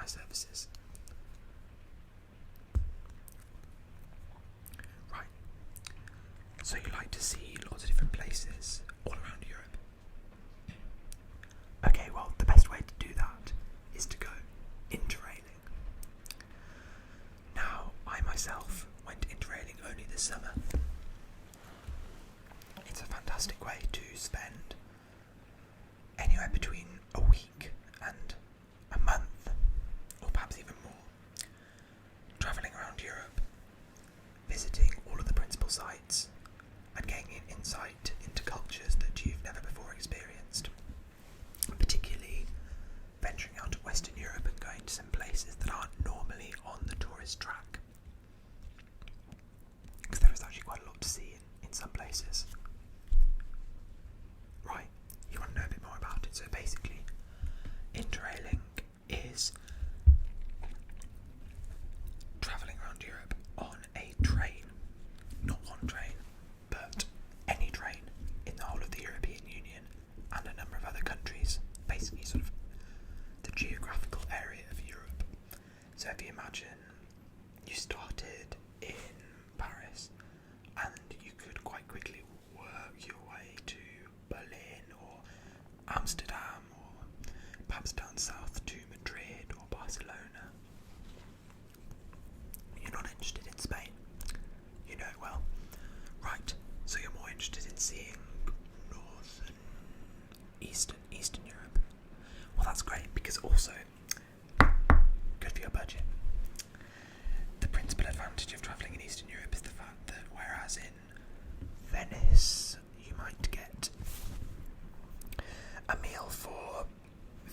services. Right, so you like to see lots of different places all around Europe. Okay, well, the best way to do that is to go interrailing. Now, I myself went interrailing only this summer. It's a fantastic way to spend anywhere between a week and a month, or perhaps even more, travelling around Europe, visiting all of the principal sites, and gaining insight into cultures that you've never before experienced. Particularly venturing out to Western Europe and going to some places that aren't normally on the tourist track. Because there is actually quite a lot to see in some places. Right, you want to know a bit more about it. So basically, interrailing is travelling around Europe on a train. Not one train, but any train in the whole of the European Union and a number of other countries. Basically sort of the geographical area of Europe. So if you imagine you started in Paris and you could quite quickly work your way to Berlin or Amsterdam or perhaps down south to Madrid or Barcelona. You're not interested in Spain. You know it well. Right, so you're more interested in seeing northern, Eastern Europe. Well, that's great because also good for your budget. The principal advantage of travelling in Eastern Europe is the fact that whereas in Venice you might get a meal for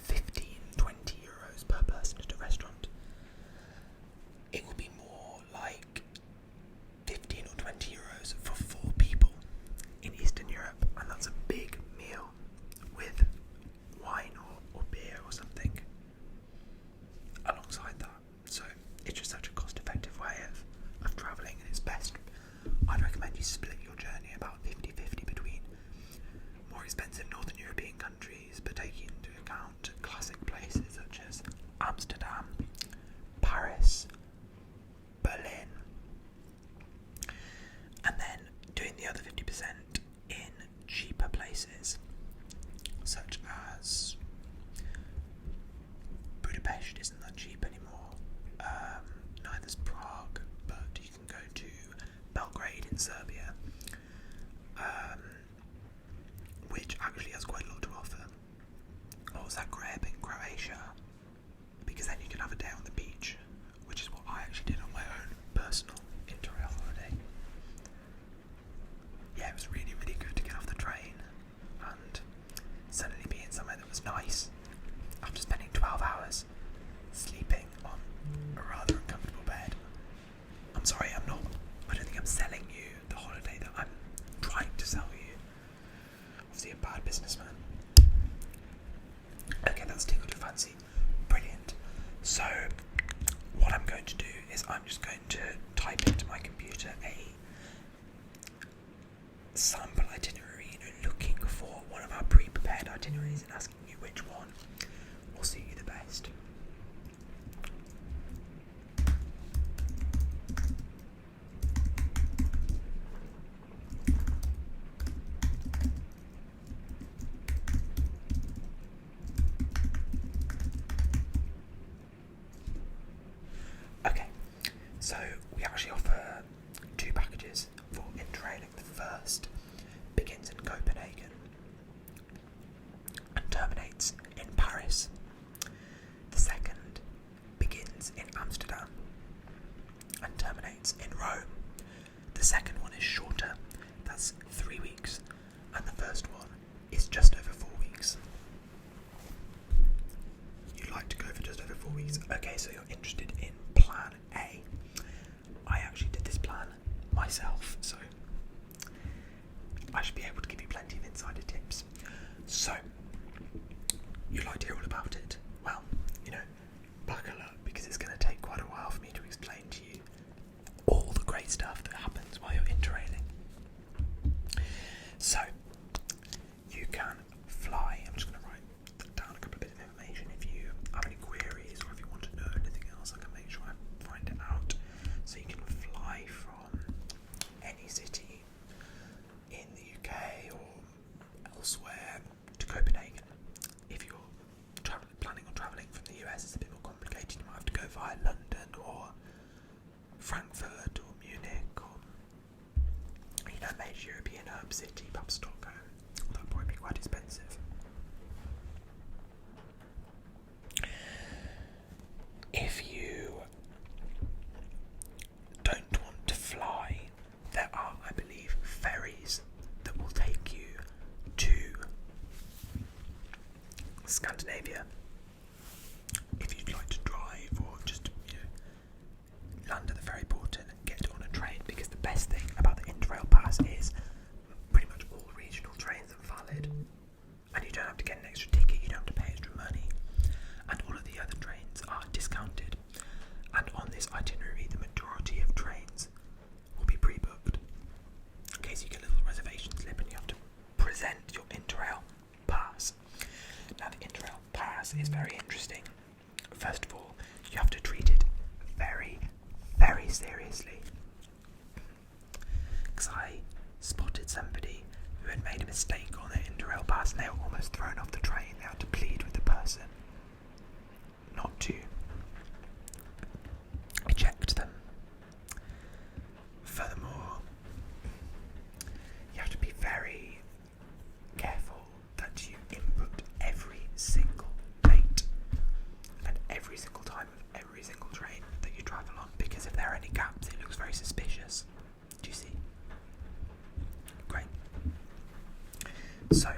15-20 euros per person at a restaurant, it will be more like 15 or 20 euros for 4 people in Eastern Europe, and that's a big meal with wine or beer or something alongside that. So it's just such a cost-effective way of travelling, and it's best. I'd recommend you split your journey about 50-50 between more expensive Northern European countries, but taking into account classic places such as Amsterdam, Paris, Berlin, and then doing the other 50% in cheaper places such as Budapest. Isn't that cheap anymore? Neither's Prague, but you can go to Belgrade in Serbia, which actually has quite a lot to offer, or Zagreb in Croatia, because then you can have a day on the beach, which is what I actually did on my own personal Interrail holiday. Yeah, it was really, really good to get off the train and suddenly be in somewhere that was nice after spending 12 hours sleeping on a rather uncomfortable bed. I'm sorry, I don't think I'm selling you the holiday that I'm trying to sell you. Obviously a bad businessman. Okay, that's tickled your fancy. Brilliant. So, what I'm going to do is I'm just going to type into my computer a sample itinerary, looking for one of our pre-prepared itineraries and asking you which one will suit you the best. Okay, so we actually offer 2 packages for Interrailing. The first begins in Copenhagen and terminates in Paris. The second begins in Amsterdam and terminates in Rome. The second one is shorter, that's 3 weeks, and the first one is just over 4 weeks. You'd like to go for just over 4 weeks? Okay, so you're interested in plan A. I actually did this plan myself, so I should be able to give you plenty of insider tips. So, you'd like to hear all about it? Well, buckle up, because it's going to take quite a while for me to explain to you all the great stuff that happens while you're interrailing. So, you can fly. I'm just going to write down a couple of bits of information if you have any queries or if you want to know via London or Frankfurt or Munich or major European hub city, perhaps Stockholm. That would probably be quite expensive. If you don't want to fly, there are, I believe, ferries that will take you to Scandinavia. If you'd like to drive or just land at the ferry port and get on a train, because the best thing about the Interrail pass is pretty much all regional trains are valid, and you don't have to get an extra ticket, you don't have to pay extra money, and all of the other trains are discounted. And on this itinerary, the majority of trains will be pre-booked. In case you get a little reservation slip and you have to present your Interrail pass. Now the Interrail pass is very interesting. First of all, you have to treat it very, very seriously. Because I spotted somebody who had made a mistake on their Interrail pass and they were almost thrown off the train. They had to plead with the person not to eject them. Furthermore, you have to be very careful that you input every single date and every single time of every single train that you travel on, because if there are any gaps, it looks very suspicious. Do you see? Great. So,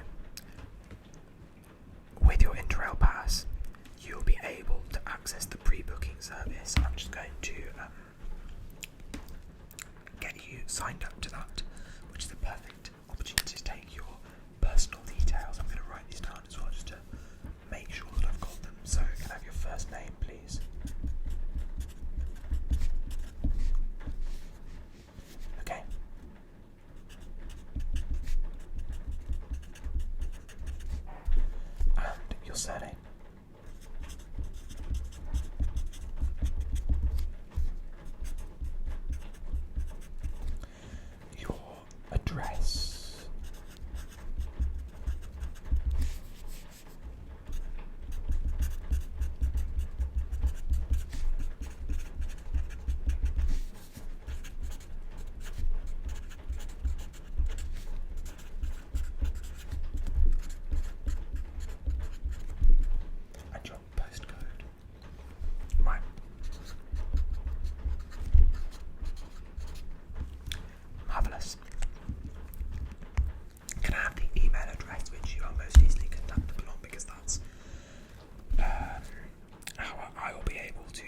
with your Interrail pass, you'll be able to access the pre-booking service. I'm just going to get you signed up to that, which is a perfect opportunity to take your personal details. I'm going to write these down as well, just to make sure that I've got them. So, can I have your first name, please? Okay. And your surname. Your address. And your postcode. Right. Marvellous. Can I have the email address which you are most easily contactable on, because that's how I will be able to,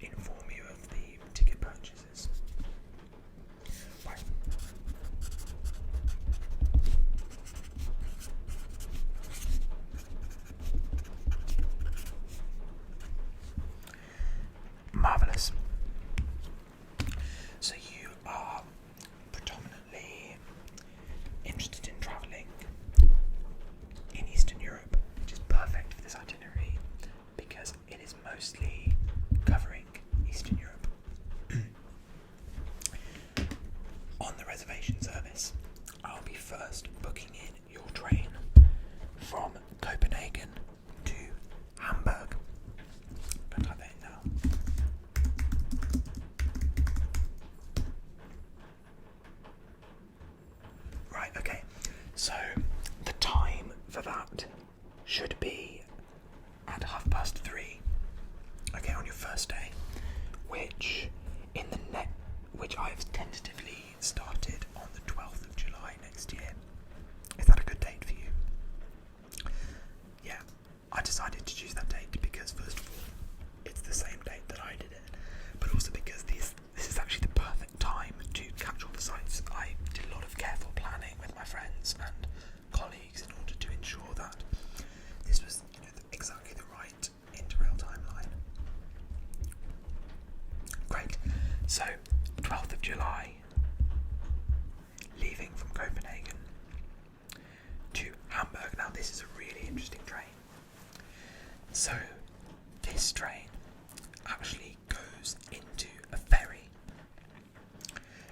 inform you of the ticket purchases. Right. Marvellous. So you are predominantly interested in travelling in Eastern Europe, which is perfect for this itinerary because it is mostly covering Eastern Europe. On the reservation service, I'll be first booking in your train from Copenhagen to Hamburg. I'm going to type that in now. Right, okay, so the time for that should be at 3:30, okay, on your first day, which I've tentatively started on the 12th of July next year. Is that a good date for you? Yeah, I decided to choose that date because, first of all, it's the same date that I did it, but also because this is actually the perfect time to catch all the sites. I did a lot of careful planning with my friends and colleagues in order to ensure that this was exactly the right Interrail timeline. Great. So, 12th of July, leaving from Copenhagen to Hamburg. Now, this is a really interesting train. So, this train actually goes into a ferry,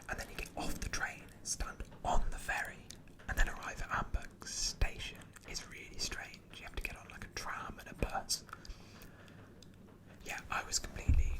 and then you get off the train, stand on the ferry, and then arrive at Hamburg station. It's really strange. You have to get on like a tram and a bus. Yeah, I was completely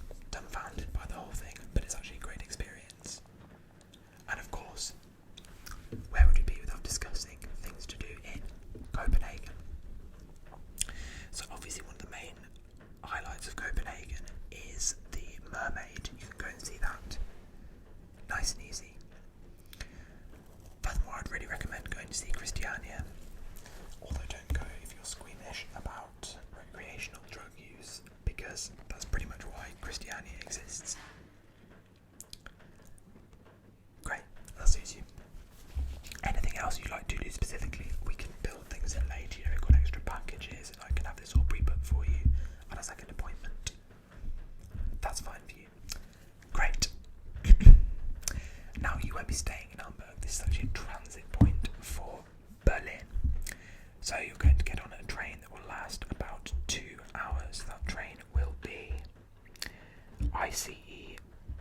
ICE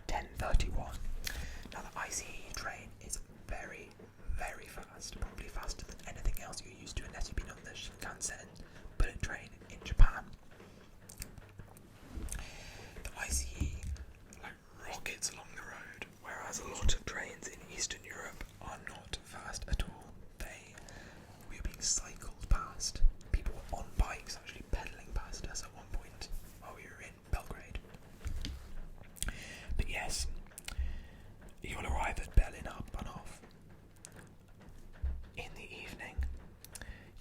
1031. Now the ICE train is very, very fast, probably faster than anything else you're used to unless you've been on the Shinkansen bullet train in Japan. The ICE rockets along the road, whereas a lot of trains in Eastern Europe are not fast at all. We were being cycled past. People were on bikes actually pedalling past us at one point while we were in Belgrade. But yes, you'll arrive at Berlin Hauptbahnhof in the evening.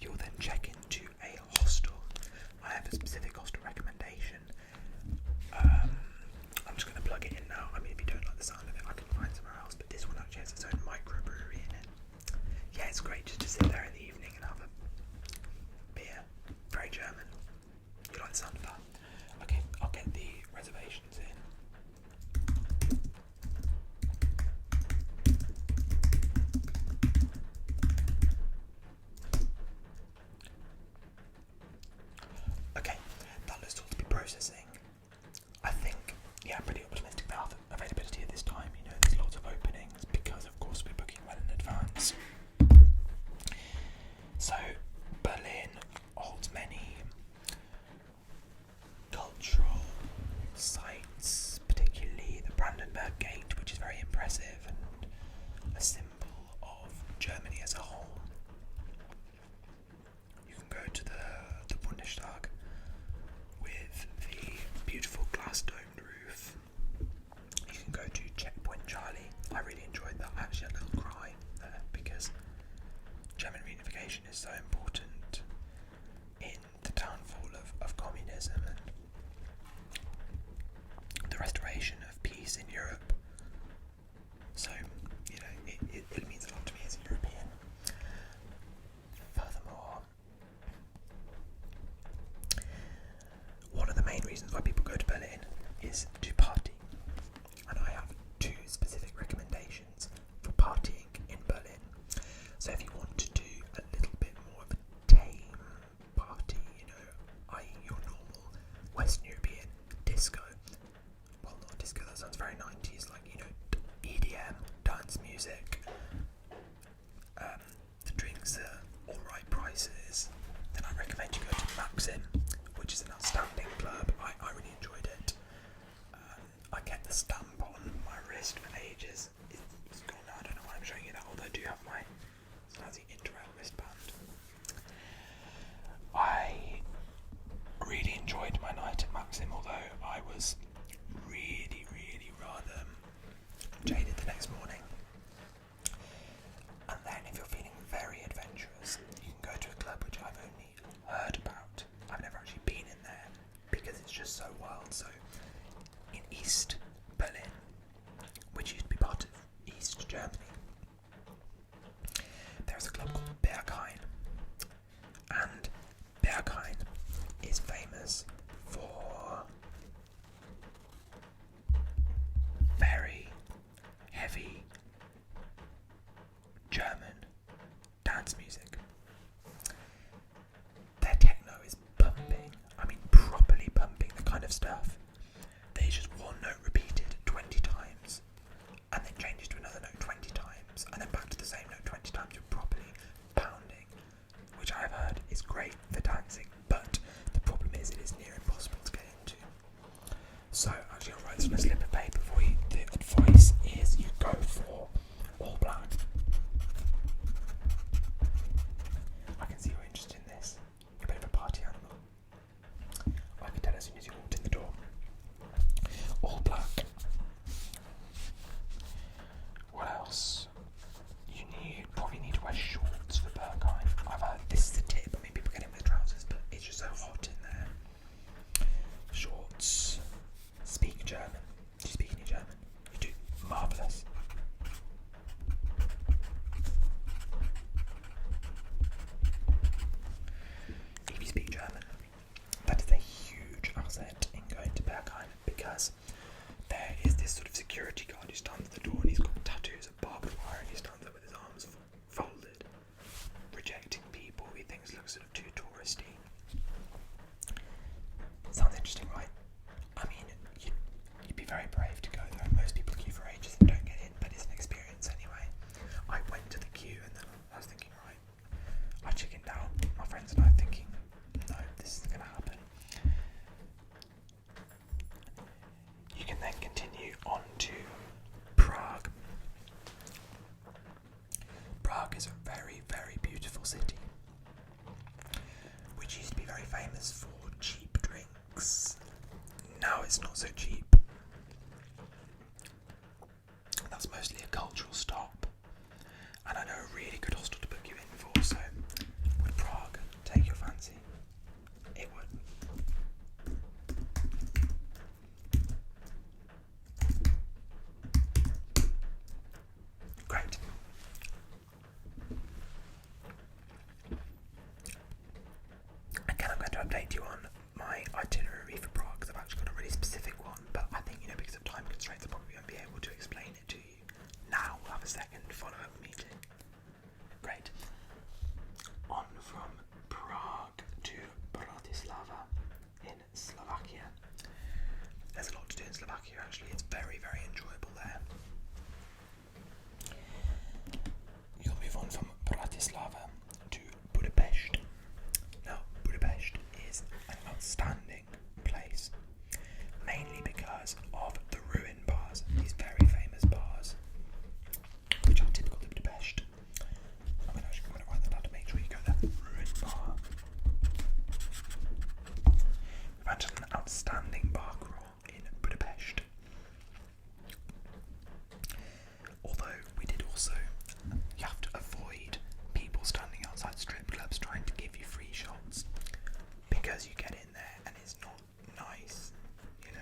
You'll then check into a hostel. I have a specific hostel recommendation. I'm just going to plug it in now. I mean, if you don't like the sound of it, I can find somewhere else. But this one actually has its own microbrewery in it. Yeah, it's great just to sit there in the evening and have a beer. Very German. You like the sound of that? Okay, I'll get the reservations in. Okay, that looks all to be processing. I think, yeah, I'm pretty optimistic about availability at this time. You know, there's lots of openings because, of course, we're booking well in advance. So, Berlin holds many cultural sites, particularly the Brandenburg Gate, which is very impressive and a symbol of Germany as a whole. You can go to the Bundestag with the beautiful glass-domed roof. You can go to Checkpoint Charlie. I really enjoyed that. I actually had a little cry there because German reunification is so important in the downfall of communism and the restoration of peace in Europe. So, you know, it means a lot to me as a European. Furthermore, one of the main reasons why people go to Berlin is to party. And I have two specific recommendations for partying in Berlin. So if you want to do a little bit more of a tame party, you know, i.e. your normal Western European disco. Well, not disco, that sounds very 90s, like, you know, EDM, dance music. The drinks are alright prices. Then I recommend you go to Maxim, which is an outstanding club. I really enjoyed it. I kept the stamp on my wrist for ages. It's gone now, I don't know why I'm showing you that, although I do have my snazzy Interrail wristband. I really enjoyed my night at Maxim, although I was really, really rather jaded the next morning. And then if you're feeling very adventurous, you can go to a club which I've only heard about. I've never actually been in there because it's just so wild. So in East Berlin, which used to be part of East Germany, there's a club called Berghain. And Berghain is famous for very heavy German dance music. Their techno is pumping, I mean properly pumping, the kind of stuff that is just one note repeated 20 times and then changes to another note 20 times and then back to the same note 20 times. You're properly pounding, which I've heard is great for dancing, but the problem is it is near impossible to get into. So actually I'll write this on a slip of paper for you. The advice is you go for all black. I can see you're interested in this. You're a bit of a party animal. I could tell as soon as you walked in the door. All black. What else? You probably need to wear shorts for Berghain. I've heard this is the tip. I mean, people get in with trousers, but it's just so hot in there. Shorts. Speak German. Do you speak any German? You do. Marvellous. If you speak German, that is a huge asset in going to Berghain because there is this sort of security guard who stands at the door and he's got tattoos of barbed wire and he stands up with his arms folded, rejecting people he thinks look sort of too touristy. Sounds interesting, right? I mean, you'd be very it's not so cheap. That's mostly a cultural stop, and I know a really good hostel to book you in for, so would Prague take your fancy? It would. Great. Again, I'm going to update you on my itinerary for Prague, because I've actually got a really specific one, but I think, because of time constraints, I probably won't be able to explain it to you. Now we'll have a second follow-up meeting. Great. On from Prague to Bratislava in Slovakia. There's a lot to do in Slovakia, actually. It's very, very enjoyable there. You'll move on from Bratislava to Budapest. Now, Budapest is an outstanding place, mainly because of the ruin bars, these very famous bars, which are typical of Budapest. I'm going to write that down to make sure you go there. Ruin bar. We've had an outstanding bar crawl in Budapest. Although we did also, you have to avoid people standing outside strip clubs trying to give you free shots, because you get in there and it's not nice. You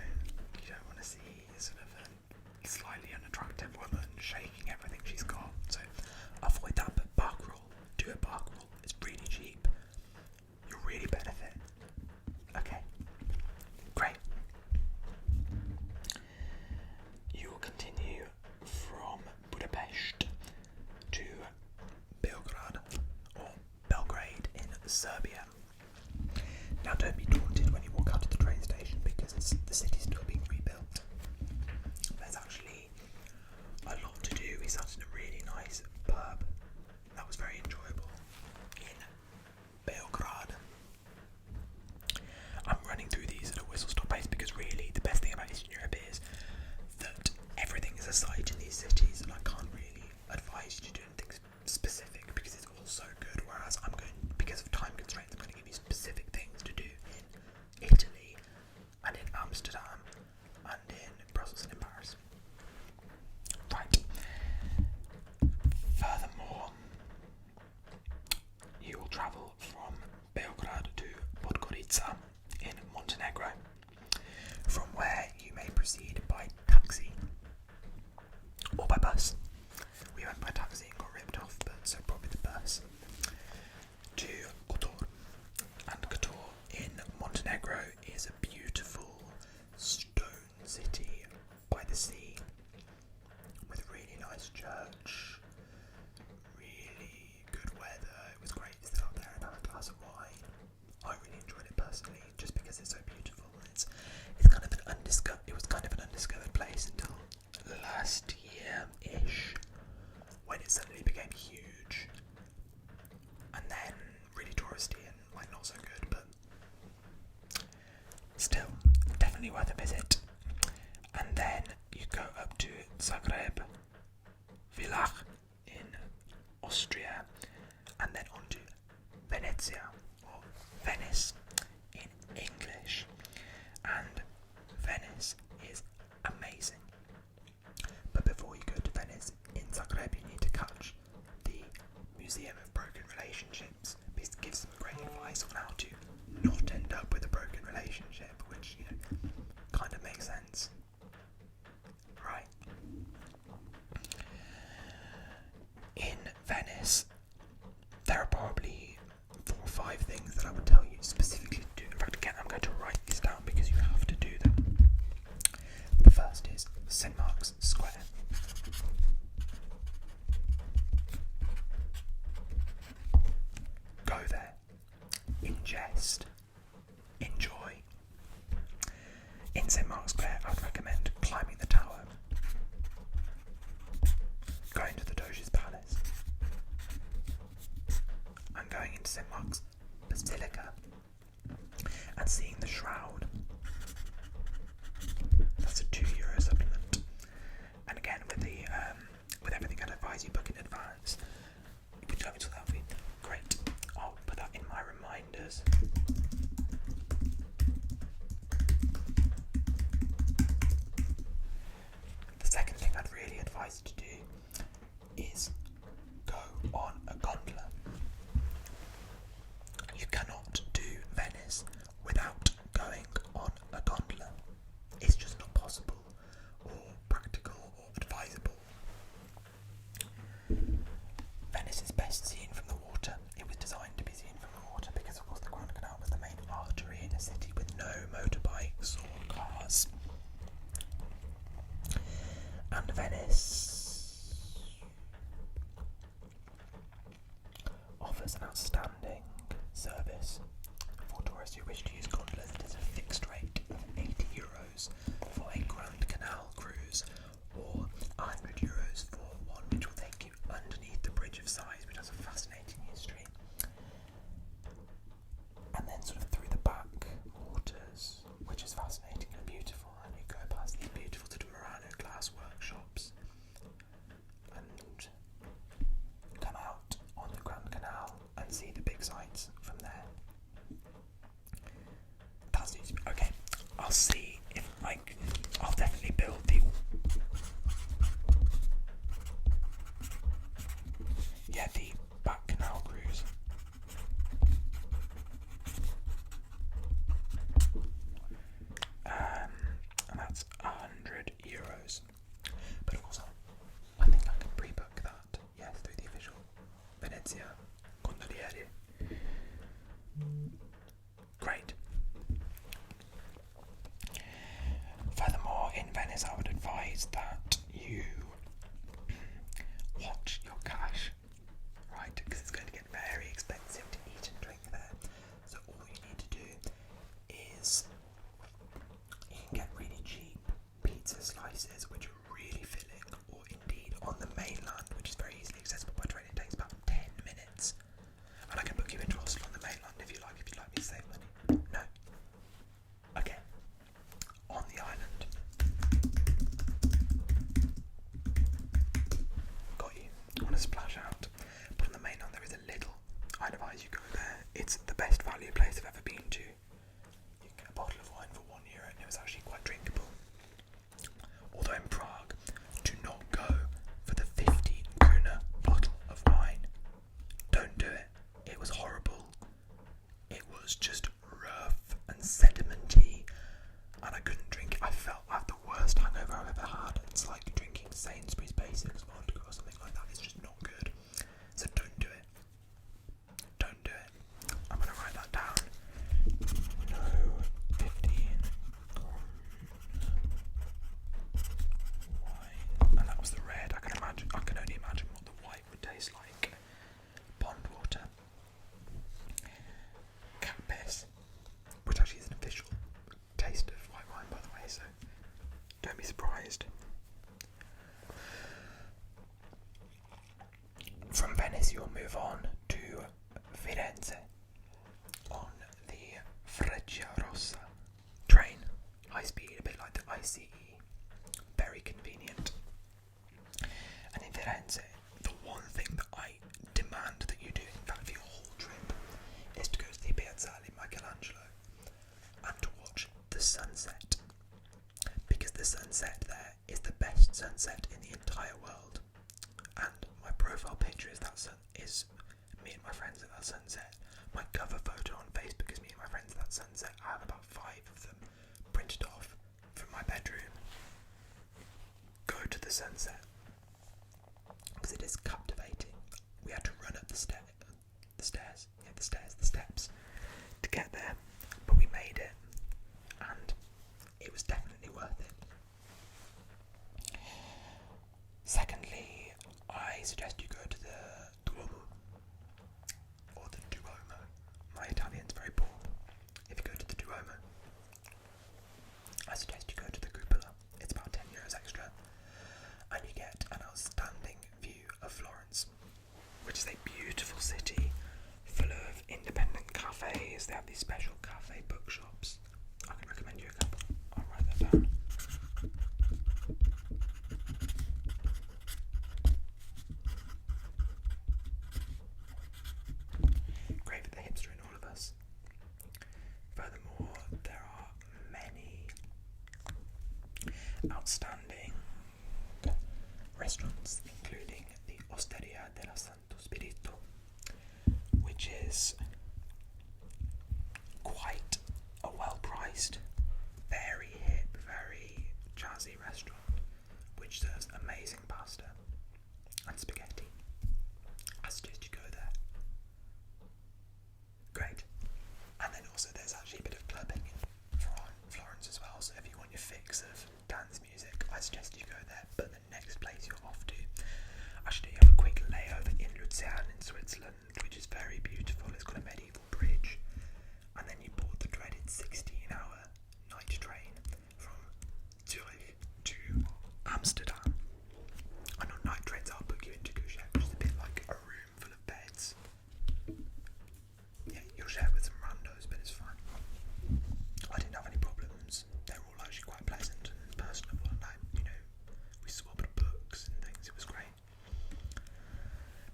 don't want to see sort of a slightly unattractive woman shaking everything she's got. So avoid that. But bar crawl, do a bar crawl. It's really cheap. You'll really benefit. Okay, great. You will continue from Budapest to Belgrade or Belgrade in Serbia. Now, don't be daunted when you walk out of the train station, because the city's still being rebuilt. There's actually a lot to do. We sat in a really nice pub that was very enjoyable in Belgrade. I'm running through these at a whistle-stop pace because really the best thing about Eastern Europe is that everything is a site in these cities, and I can't really advise you to do anything specific because it's all so good, whereas because of time constraints, I'm going to give you specific things to do in Italy and in Amsterdam and in Brussels and in Paris. Right. Furthermore, you will travel from Belgrade to Podgorica in Montenegro, from where you may proceed by taxi or by bus. We went by taxi and got ripped off, but so probably the bus, to Kotor. And Kotor in Montenegro is a beautiful stone city by the sea with a really nice church, really good weather. It was great to sit out there and have a glass of wine. I really enjoyed it personally, just because it's so beautiful. It's kind of an undiscovered. It was kind of an undiscovered place until last year-ish, when it suddenly became huge, and then really touristy and not so good, but still definitely worth a visit. And then you go up to Zagreb, Villach in Austria, and then on to Venezia, or Venice in English. And Venice is amazing. But before you go to Venice, in Zagreb you need to catch the Museum of Broken Relationships, because it gives some great advice on how to not end up with a broken relationship, which, kind of makes sense. Right. In Venice, there are probably 4 or 5 things that I would tell you specifically to do. In fact, again, I'm going to write these down because you have to do them. The first is St. Mark's Square. Go there, ingest, enjoy. In St. Mark's Square, I would recommend climbing the tower, going to the Doge's Palace, and going into St. Mark's Basilica and seeing the shroud. That's a €2 supplement. And again, with everything, I'd advise you book in advance. Would you like me to that? Great. I'll put that in my reminders. I'll see if I can. I'll definitely build the Yeti back canal cruise. And that's €100. But of course, I think I can pre-book that. Yes, through the official Venezia Gondolieri. Great. Furthermore, in Venice, I would advise that you watch your cash, right? Because it's going to get very expensive to eat and drink there. So all you need to do is you can get really cheap pizza slices, which are really filling, or indeed on the mainland, which is very easily accessible by train. It takes about 10 minutes. And I can book you into hostel on the mainland if you'd like me to save money. No. Okay. On the island. Got you. I want to splash out. But on the mainland there is a little. I advise you go there. It's the best value place I've ever been to. You can get a bottle of wine for €1 and it was actually quite drinkable. Although in Prague, do not go for the 50 kuna bottle of wine. Don't do it. It was horrible. It was just rough and sedimenty, and I couldn't drink it. I felt like the worst hangover I've ever had. It's like drinking Sainsbury's Basics vodka or something like that. It's just not good. So don't do it. Don't do it. I'm going to write that down. No 15 wine. And that was the red. I can only imagine what the white would taste like. Pond water. Cat piss, which actually is an official taste of white wine, by the way, so don't be surprised. From Venice, you'll move on to Firenze on the Frecciarossa train, high speed, a bit like the ICE, very convenient. And in Firenze, the one thing that I demand that you do, in fact for your whole trip, is to go to the Piazzale Michelangelo and to watch the sunset, because the sunset there is the best sunset in the entire world. And my profile picture is me and my friends at that sunset. My cover photo on Facebook is me and my friends at that sunset. I have about 5 of them printed off from my bedroom. Go to the sunset, because it is captivating. We had to run up the steps to get there, but we made it, and it was definitely worth it. Secondly, I suggest you go to the Duomo, or the Duomo. My Italian's very poor. If you go to the Duomo, I suggest you go to the Cupola. It's about €10 extra, and you get an outstanding view of Florence, which is a beautiful city full of independent cafes. They have these special cafe bookshops. I can recommend you a couple. I'll write that down. Great for the hipster in all of us. Furthermore, there are many outstanding restaurants, including the Osteria della Santo Spirito, which is quite a well-priced, very hip, very jazzy restaurant, which serves amazing pasta and spaghetti. I suggest you go there. Great. And then also there's actually a bit of clubbing in Florence as well, so if you want your fix of dance music, I suggest you go there. But the next place you're off to, actually you have a quick layover in Luzern in Switzerland, which is very beautiful. It's got a medieval bridge, and then you board the dreaded 16-hour night train from Zurich to Amsterdam. And on night trains I'll book you into Gushek, which is a bit like a room full of beds. Yeah, you'll share with some randos, but it's fine. I didn't have any problems. They're all actually quite pleasant and personable, and we swapped books and things. It was great.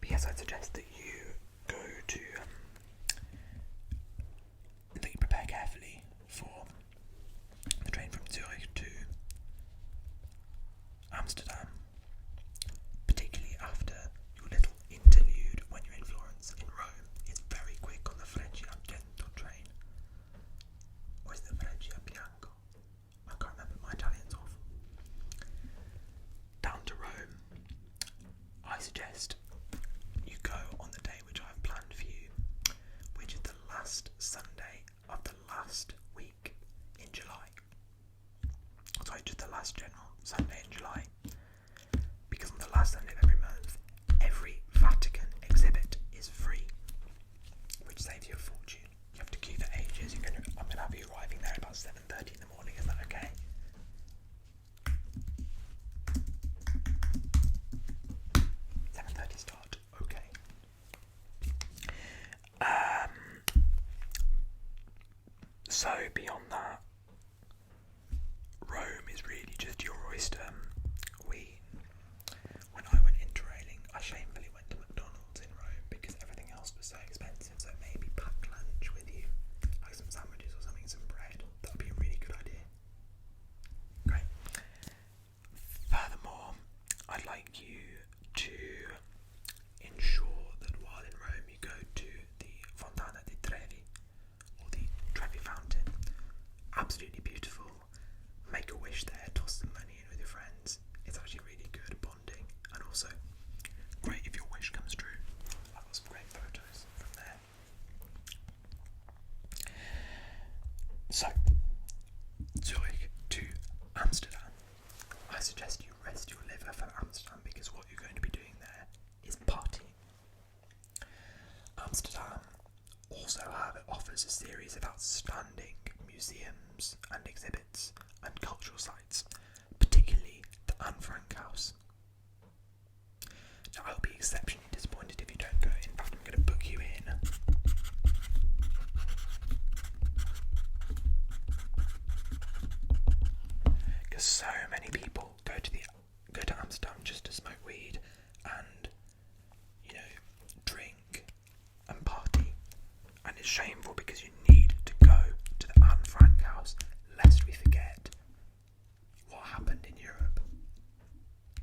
But yes, I'd suggest that you go to that you prepare carefully for the I suggest you go on the day which I've planned for you, which is the last Sunday of the last week in July. Sorry, just the last general Sunday in July. Because on the last Sunday of every month, every Vatican exhibit is free, which saves you a fortune. You have to queue for ages. I'm going to have you arriving there about 7:30 in the morning. Is that okay? Start. Okay. So beyond that, Rome is really just your oyster. When I went interrailing, I shamefully went to McDonald's in Rome because everything else was so expensive. So maybe pack lunch with you, like some sandwiches or something, some bread. That would be a really good idea. Great. Furthermore, I'd like you to ensure that while in Rome you go to the Fontana di Trevi, or the Trevi Fountain. Absolutely beautiful. Make a wish there, toss some money in with your friends. It's actually really good bonding, and also great if your wish comes true. I've got some great photos from there. So, Zurich to Amsterdam. I suggest you rest your liver for Amsterdam because what you're going to be doing there is partying. Amsterdam also offers a series of outstanding museums and exhibits and cultural sites, particularly the Anne Frank House. Now, I'll be exceptionally disappointed if you don't go. In fact, I'm going to book you in. Because so many people go to Amsterdam just to smoke weed and, drink and party, and it's shameful because you need to go to the Anne Frank House lest we forget what happened in Europe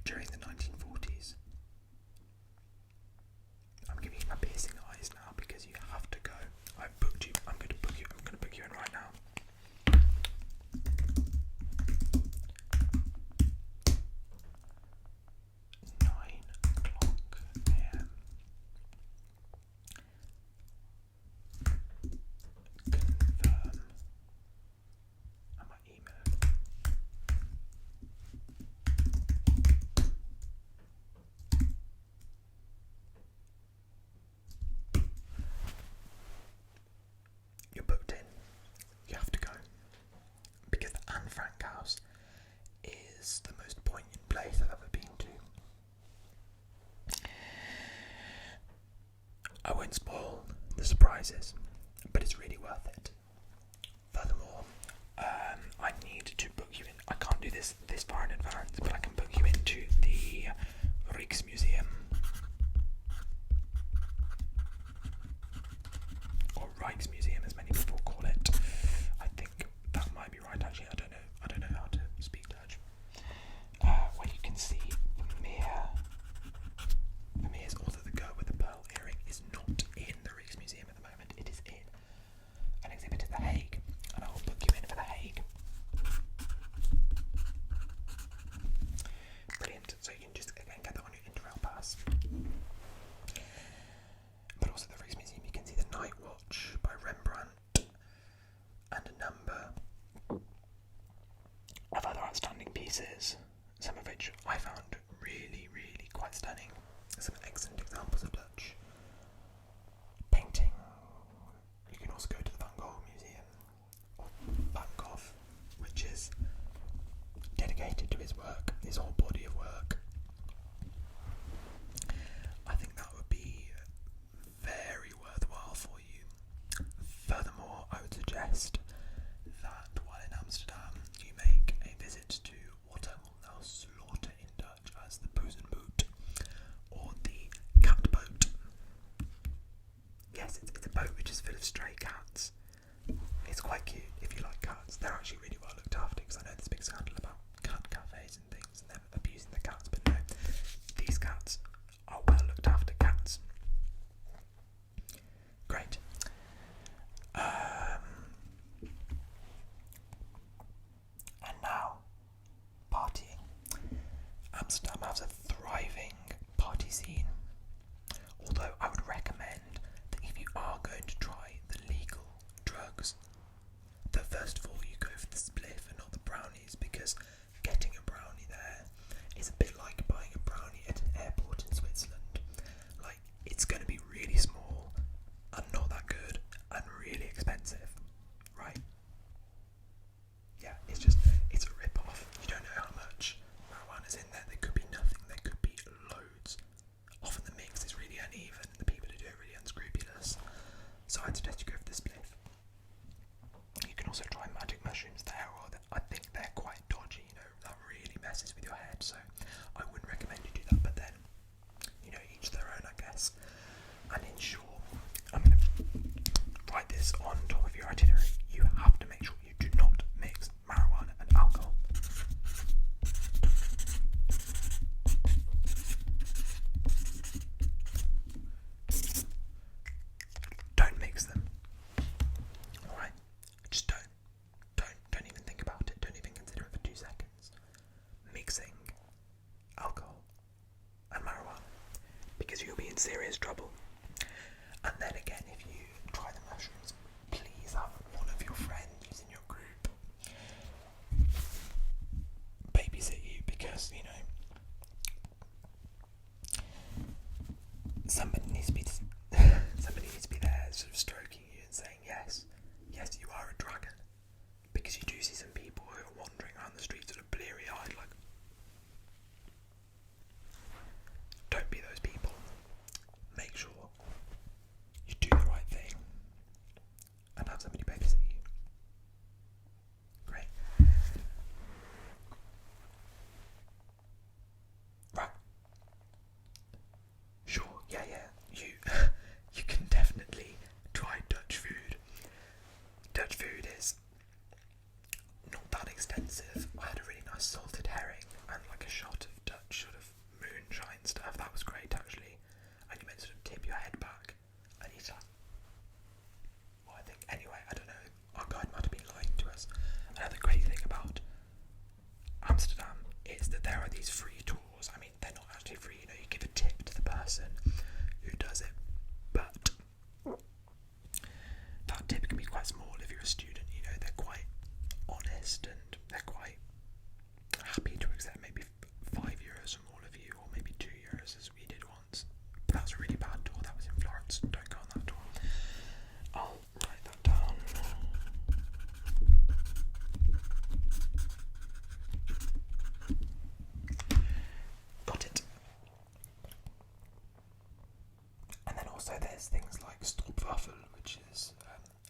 during the 1940s. I'm giving you my piercing eyes now because you have to go. I've booked you. I'm going to book you in right now. 9:00 a.m. Confirm. And my email. You're booked in. You have to go. Because the Anne Frank House is the most poignant place I've ever been to. I won't spoil the surprises, but it's really worth it. Furthermore, I need to book you in. I can't do this far in advance, but I can book you into the Rijksmuseum, or Rijksmuseum as many people call it. I think that might be right. Actually, I don't know how to speak Dutch. Where you can see Vermeer's author, The Girl with the Pearl Earring, is not in the Rijksmuseum at the moment. It is in an exhibit at The Hague, and I will book you in for The Hague. Brilliant. So you can just again get that on your Interrail pass. But also the Rijksmuseum, you can see The Night Watch by Rembrandt. mushrooms there, or I think they're quite dodgy, that really messes with your head, so I wouldn't recommend you do that, but then, each their own, I guess. And in short, I'm going to write this on top of your itinerary. You have to make sure you do not mix marijuana and alcohol. Don't mix them. Alright? Just don't. Don't even think about it. Don't even consider it for 2 seconds. Mixing alcohol and marijuana, because you'll be in serious trouble. And then again, if you try the mushrooms, please have one of your friends who's in your group babysit you, because somebody needs to be there, sort of stroking you and saying yes, you are a dragon, because you do see some people who are wandering around the streets sort of bleary-eyed, like. Don't be those people. Make sure you do the right thing and have somebody babysit you. Great. Right. Sure, yeah. You can definitely try Dutch food. Dutch food is not that extensive. I had a really nice salted herring and like a shot of Dutch sort of moonshine stuff. That was great, actually. And you meant to sort of tip your head back and eat that. Well, I think, anyway, I don't know. Our guide might have been lying to us. Another great thing about Amsterdam is that there are these free tours. I mean, they're not actually free, you give a tip to the person who does it, but that tip can be quite small if you're a student. They're quite honest and they're quite happy to accept maybe €5 from all of you, or maybe €2 as we did once. But that was a really bad tour. That was in Florence. Don't go on that tour. I'll write that down. Got it. And then also there's things like Stroopwafel, which is,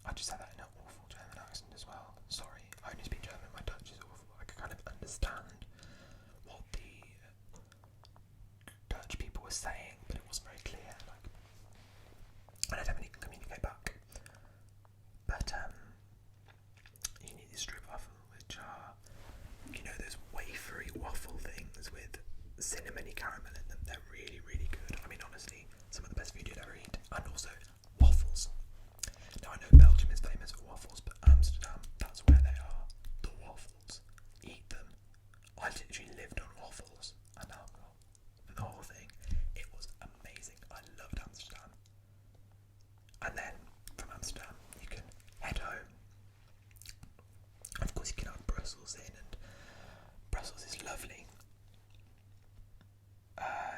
I just said that in an awful German accent as well. Sorry, I only speak German, my Dutch is awful. I can kind of understand what the Dutch people were saying, but it wasn't very clear, and I don't really communicate back. But, you need these Stroopwafel, which are, those wafery waffle things with cinnamony caramel in them. They're really, really good. I mean, honestly, some of the best food you'd ever eat. And also, waffles. Now, I know Belgium is famous for waffles, but Amsterdam, that's where they are. The waffles. Eat them. I literally lived on waffles and alcohol. And the whole thing. It was amazing. I loved Amsterdam. And then, from Amsterdam, you can head home. Of course, you can add Brussels in, and Brussels is lovely.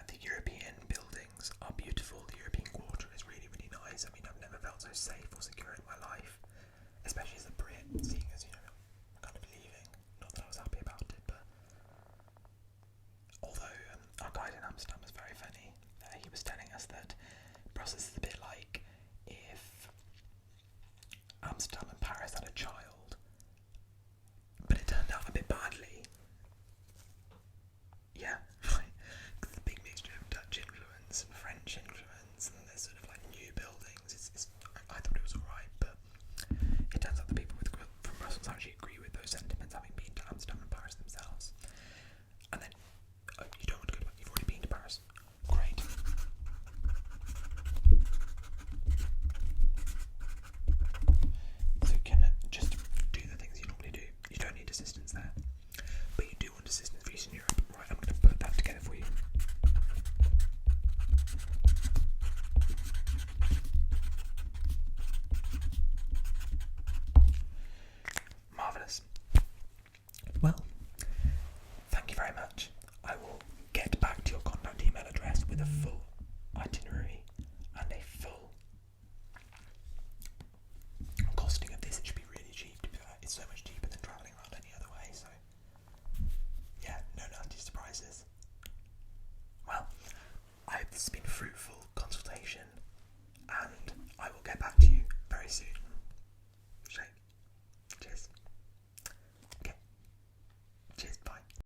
The European buildings are beautiful. The European quarter is really, really nice. I mean, I've never felt so safe or secure in my life, especially as a Brit, seeing as, I'm kind of leaving. Not that I was happy about it, but although our guide in Amsterdam was very funny. He was telling us that Brussels is a bit like if Amsterdam and Paris had a child, but it turned out a bit badly. Yeah, right. It's a big mixture of Dutch influence and French influence, and there's sort of like new buildings. I thought it was alright, but it turns out the people from Brussels actually agree with those sentiments, having been to Amsterdam and Paris themselves. And then, you don't want to go to, you've already been to Paris. Great. So you can just do the things you normally do. You don't need assistance there. But you do want assistance for Eastern Europe. Right, I'm going to put that together for you. Marvellous. Well, thank you very much. I will get back to your contact email address with a full itinerary and a full costing of this. It should be really cheap. It's so much cheaper than travelling around any other way, so yeah, no nasty surprises. Well, I hope this has been a fruitful consultation, and I will get back to you very soon.